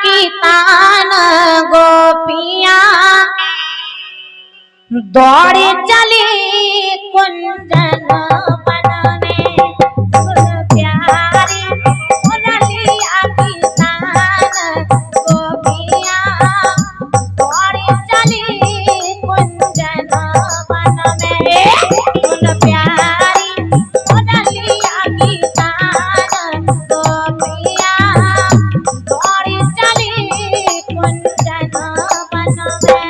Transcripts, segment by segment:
की तान गोपिया दौड़ी चली कुंजन वन में सुन प्यारी मुरलिया की तान गोपिया दौड़ी चली कुंजन वन में सुन प्यारी मुरलिया की तान गोपिया दौड़ी चली कुंजन वन में।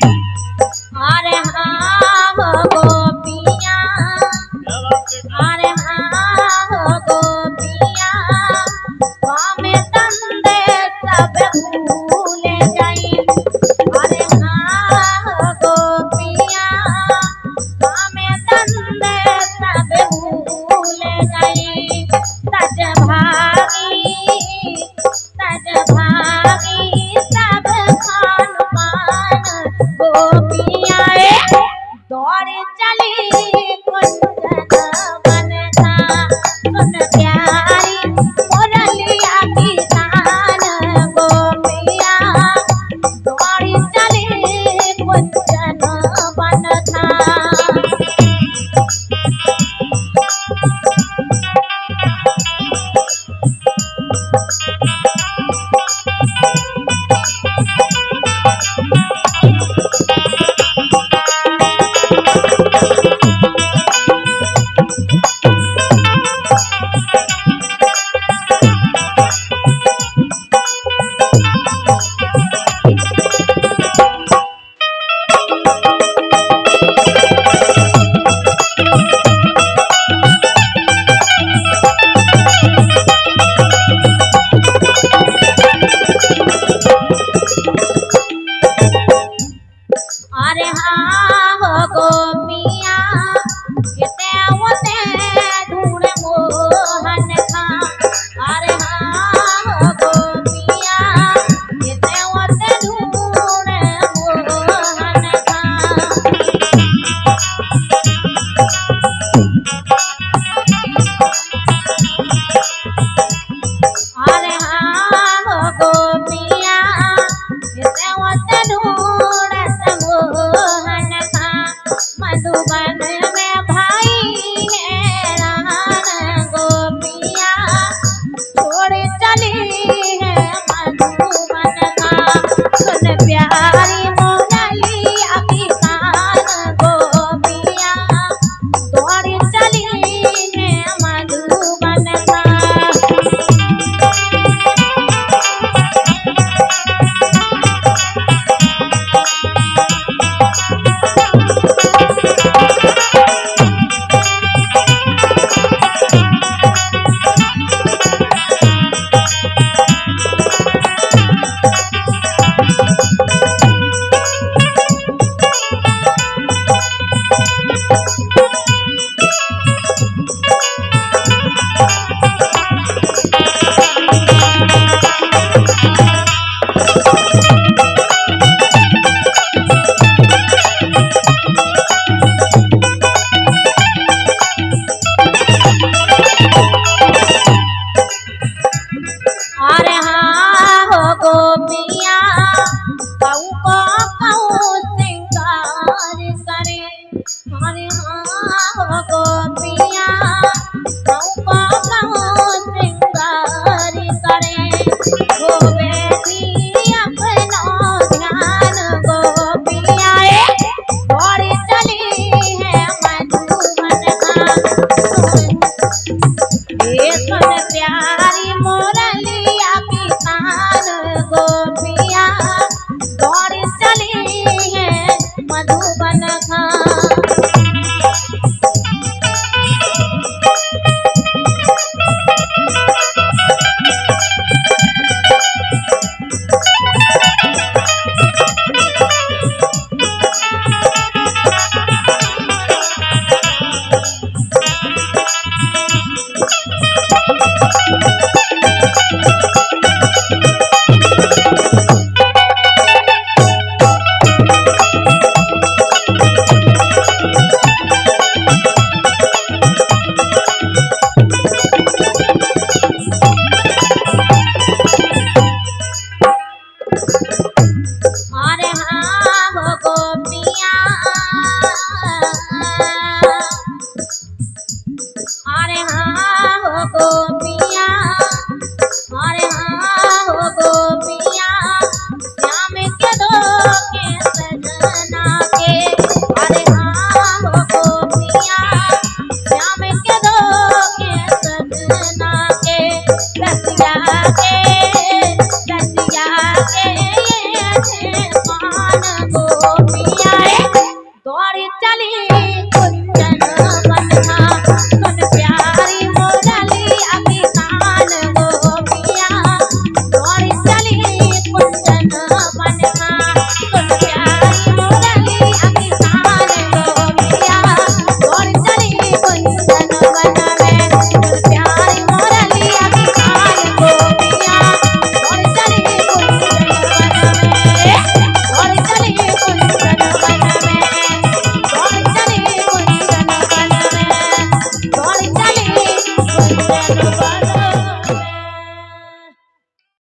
अरे हाँ हो गोपिया, अरे हाँ हो गोपिया, हमें तंदे सब भूल गई। अरे हाँ हो गोपिया, हमें तंदे सब भूल गई। तज भागी सब खान पान गोपिया दौड़ चली कुंजन वन का सुन प्यारी मुरलिया की तान गोपिया दौड़ चली कुंजन वन का। अरे हाँ हो गोपिया ढूंढ मोहन का। अरे हाँ हो गोपिया ढूंढ मोहन का। अरे हाँ हो गोपिया ढूंढ मोहन का। मधुबन में भाई है रान गोपिया छोड़ चली है मधुबन का। सुन प्यारी मुरलिया की तान गोपिया दौड़ चली है मधुबन का। अरे हाँ हो गोपिया कहूँ सिंगार करे। अरे हाँ हो